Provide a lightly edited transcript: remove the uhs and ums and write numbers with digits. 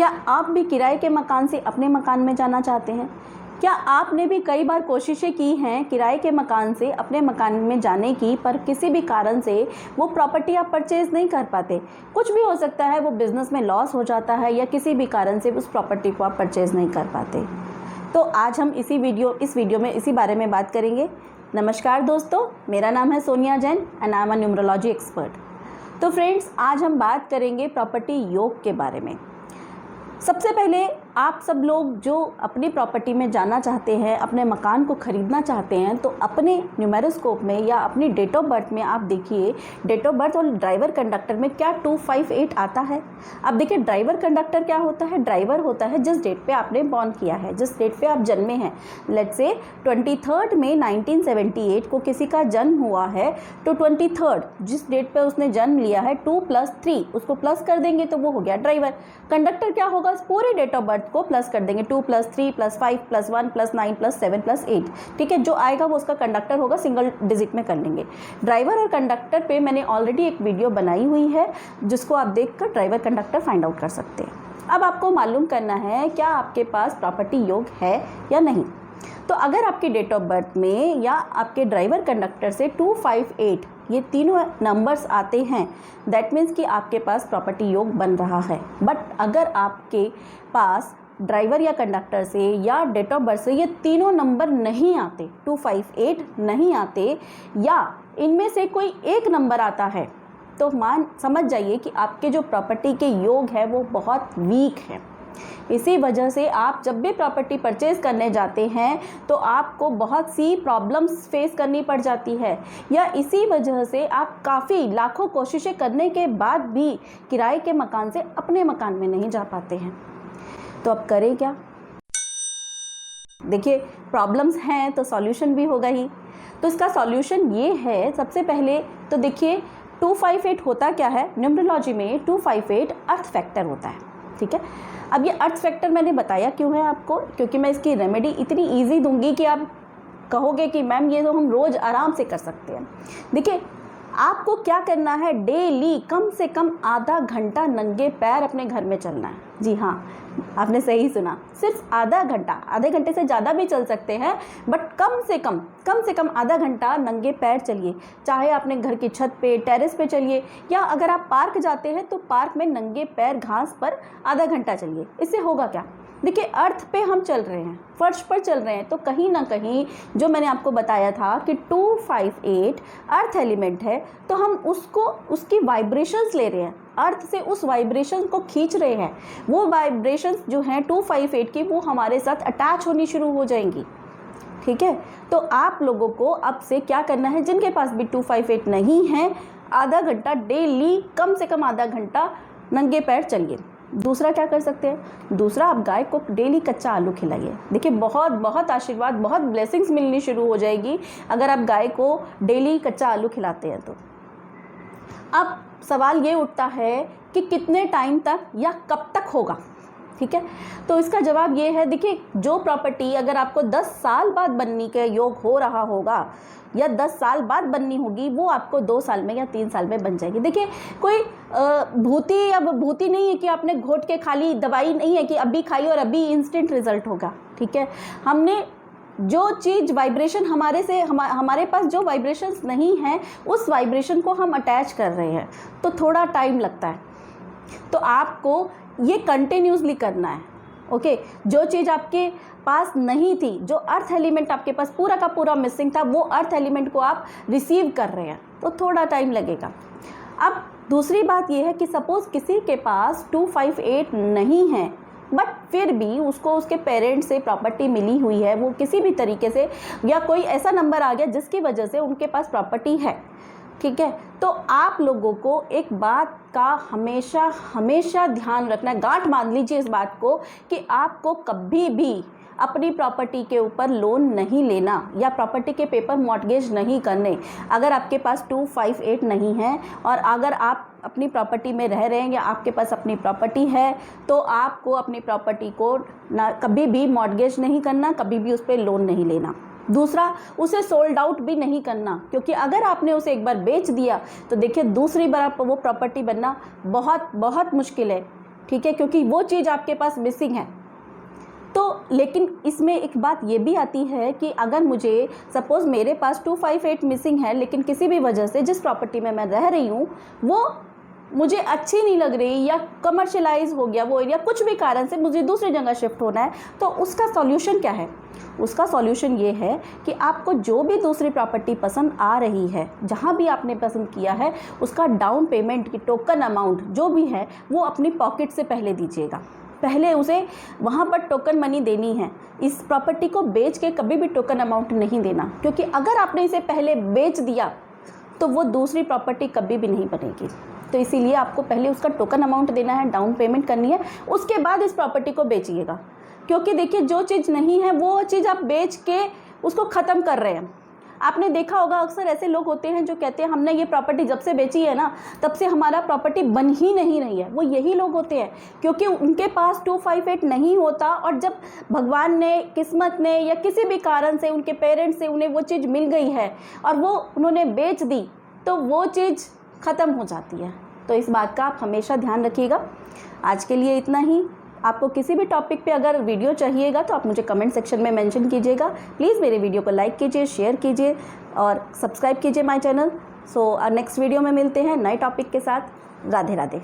क्या आप भी किराए के मकान से अपने मकान में जाना चाहते हैं? क्या आपने भी कई बार कोशिशें की हैं किराए के मकान से अपने मकान में जाने की, पर किसी भी कारण से वो प्रॉपर्टी आप परचेज़ नहीं कर पाते? कुछ भी हो सकता है, वो बिज़नेस में लॉस हो जाता है या किसी भी कारण से उस प्रॉपर्टी को आप परचेज़ नहीं कर पाते। तो आज हम इस वीडियो में इसी बारे में बात करेंगे। नमस्कार दोस्तों, मेरा नाम है Sonia Jain and I am a numerology expert. तो फ्रेंड्स, आज हम बात करेंगे प्रॉपर्टी योग के बारे में। सबसे पहले आप सब लोग जो अपनी प्रॉपर्टी में जाना चाहते हैं, अपने मकान को ख़रीदना चाहते हैं, तो अपने न्यूमेरोस्कोप में या अपनी डेट ऑफ बर्थ में आप देखिए, डेट ऑफ बर्थ और ड्राइवर कंडक्टर में क्या 258 आता है। अब देखिए, ड्राइवर कंडक्टर क्या होता है? ड्राइवर होता है जिस डेट पे आपने बॉर्न किया है, जिस डेट पे आप जन्मे हैं। लेट्स से 23 मई 1978 को किसी का जन्म हुआ है, तो 23 जिस डेट पे उसने जन्म लिया है, 2 + 3 उसको प्लस कर देंगे तो वो हो गया ड्राइवर। कंडक्टर क्या होगा? पूरे डेट ऑफ बर्थ को प्लस कर देंगे, 2 + 3 + 5 + 1 + 9 + 7 + 8। ठीक है, जो आएगा वो उसका कंडक्टर होगा, सिंगल डिजिट में कर लेंगे। ड्राइवर और कंडक्टर पे मैंने ऑलरेडी एक वीडियो बनाई हुई है, जिसको आप देखकर ड्राइवर कंडक्टर फाइंड आउट कर सकते हैं। अब आपको मालूम करना है क्या आपके पास प्रॉपर्टी योग है या नहीं। तो अगर आपकी डेट ऑफ बर्थ में या आपके ड्राइवर कंडक्टर से 258 ये तीनों नंबर्स आते हैं, दैट मीन्स कि आपके पास प्रॉपर्टी योग बन रहा है। बट अगर आपके पास ड्राइवर या कंडक्टर से या डेट ऑफ बर्थ से ये तीनों नंबर नहीं आते, 258 नहीं आते, या इनमें से कोई एक नंबर आता है, तो समझ जाइए कि आपके जो प्रॉपर्टी के योग है वो बहुत वीक है। इसी वजह से आप जब भी प्रॉपर्टी परचेज़ करने जाते हैं तो आपको बहुत सी प्रॉब्लम्स फेस करनी पड़ जाती है, या इसी वजह से आप काफ़ी लाखों कोशिशें करने के बाद भी किराए के मकान से अपने मकान में नहीं जा पाते हैं। तो अब करें क्या? देखिए, प्रॉब्लम्स हैं तो सॉल्यूशन भी होगा ही। तो इसका सॉल्यूशन ये है, सबसे पहले तो देखिए 258 होता क्या है न्यूमरोलॉजी में? 258 अर्थ फैक्टर होता है। ठीक है, अब ये अर्थ फैक्टर मैंने बताया क्यों है आपको, क्योंकि मैं इसकी रेमेडी इतनी ईजी दूंगी कि आप कहोगे कि मैम ये तो हम रोज़ आराम से कर सकते हैं। देखिए, आपको क्या करना है, डेली कम से कम आधा घंटा नंगे पैर अपने घर में चलना है। जी हाँ, आपने सही सुना, सिर्फ आधा घंटा। आधे घंटे से ज़्यादा भी चल सकते हैं, बट कम से कम आधा घंटा नंगे पैर चलिए। चाहे अपने घर की छत पे, टेरेस पे चलिए, या अगर आप पार्क जाते हैं तो पार्क में नंगे पैर घास पर आधा घंटा चलिए। इससे होगा क्या? देखिए, अर्थ पे हम चल रहे हैं, फर्श पर चल रहे हैं, तो कहीं ना कहीं जो मैंने आपको बताया था कि 258 अर्थ एलिमेंट है, तो हम उसकी वाइब्रेशंस ले रहे हैं, अर्थ से उस वाइब्रेशन को खींच रहे हैं। वो वाइब्रेशंस जो हैं 258 की, वो हमारे साथ अटैच होनी शुरू हो जाएंगी। ठीक है, तो आप लोगों को अब से क्या करना है, जिनके पास भी 258 नहीं है, आधा घंटा डेली, कम से कम आधा घंटा नंगे पैर चलिए। दूसरा क्या कर सकते हैं? दूसरा, आप गाय को डेली कच्चा आलू खिलाइए। देखिए, बहुत बहुत आशीर्वाद, बहुत ब्लेसिंग्स मिलनी शुरू हो जाएगी अगर आप गाय को डेली कच्चा आलू खिलाते हैं तो। अब सवाल ये उठता है कि कितने टाइम तक या कब तक होगा। ठीक है, तो इसका जवाब ये है, देखिए, जो प्रॉपर्टी अगर आपको 10 साल बाद बनने के योग हो रहा होगा या 10 साल बाद बननी होगी, वो आपको 2 साल में या 3 साल में बन जाएगी। देखिए, कोई भूति नहीं है कि आपने घोट के खाली, दवाई नहीं है कि अभी खाई और अभी इंस्टेंट रिजल्ट होगा। ठीक है, हमने जो चीज़ वाइब्रेशन हमारे पास जो वाइब्रेशंस नहीं हैं, उस वाइब्रेशन को हम अटैच कर रहे हैं, तो थोड़ा टाइम लगता है। तो आपको ये कंटिन्यूसली करना है। ओके, जो चीज़ आपके पास नहीं थी, जो अर्थ एलिमेंट आपके पास पूरा का पूरा मिसिंग था, वो अर्थ एलिमेंट को आप रिसीव कर रहे हैं, तो थोड़ा टाइम लगेगा। अब दूसरी बात ये है कि सपोज़ किसी के पास 258 नहीं है, बट फिर भी उसको उसके पेरेंट्स से प्रॉपर्टी मिली हुई है, वो किसी भी तरीके से, या कोई ऐसा नंबर आ गया जिसकी वजह से उनके पास प्रॉपर्टी है। ठीक है, तो आप लोगों को एक बात का हमेशा ध्यान रखना है, गांठ बांध लीजिए इस बात को, कि आपको कभी भी अपनी प्रॉपर्टी के ऊपर लोन नहीं लेना या प्रॉपर्टी के पेपर मॉर्टगेज नहीं करने। अगर आपके पास 258 नहीं है और अगर आप अपनी प्रॉपर्टी में रह रहे हैं या आपके पास अपनी प्रॉपर्टी है, तो आपको अपनी प्रॉपर्टी को कभी भी मॉर्टगेज नहीं करना, कभी भी उस पर लोन नहीं लेना। दूसरा, उसे सोल्ड आउट भी नहीं करना, क्योंकि अगर आपने उसे एक बार बेच दिया तो देखिए दूसरी बार वो प्रॉपर्टी बनना बहुत बहुत मुश्किल है। ठीक है, क्योंकि वो चीज़ आपके पास मिसिंग है। तो लेकिन इसमें एक बात ये भी आती है कि अगर मुझे सपोज़ मेरे पास 258 मिसिंग है, लेकिन किसी भी वजह से जिस प्रॉपर्टी में मैं रह रही हूँ वो मुझे अच्छी नहीं लग रही या कमर्शलाइज हो गया वो एरिया, कुछ भी कारण से मुझे दूसरी जगह शिफ्ट होना है, तो उसका सॉल्यूशन क्या है? उसका सॉल्यूशन ये है कि आपको जो भी दूसरी प्रॉपर्टी पसंद आ रही है, जहाँ भी आपने पसंद किया है, उसका डाउन पेमेंट की टोकन अमाउंट जो भी है वो अपनी पॉकेट से पहले दीजिएगा। पहले उसे वहाँ पर टोकन मनी देनी है। इस प्रॉपर्टी को बेच के कभी भी टोकन अमाउंट नहीं देना, क्योंकि अगर आपने इसे पहले बेच दिया तो वो दूसरी प्रॉपर्टी कभी भी नहीं बनेगी। तो इसीलिए आपको पहले उसका टोकन अमाउंट देना है, डाउन पेमेंट करनी है, उसके बाद इस प्रॉपर्टी को बेचिएगा। क्योंकि देखिए जो चीज़ नहीं है वो चीज़ आप बेच के उसको ख़त्म कर रहे हैं। आपने देखा होगा अक्सर ऐसे लोग होते हैं जो कहते हैं हमने ये प्रॉपर्टी जब से बेची है ना तब से हमारा प्रॉपर्टी बन ही नहीं रही है। वो यही लोग होते हैं क्योंकि उनके पास 258 नहीं होता, और जब भगवान ने, किस्मत ने या किसी भी कारण से उनके पेरेंट्स से उन्हें वो चीज़ मिल गई है और वो उन्होंने बेच दी तो वो चीज़ ख़त्म हो जाती है। तो इस बात का आप हमेशा ध्यान रखिएगा। आज के लिए इतना ही। आपको किसी भी टॉपिक पे अगर वीडियो चाहिएगा तो आप मुझे कमेंट सेक्शन में मेंशन कीजिएगा। प्लीज़ मेरे वीडियो को लाइक कीजिए, शेयर कीजिए और सब्सक्राइब कीजिए my channel. So next video में मिलते हैं नए टॉपिक के साथ। राधे राधे।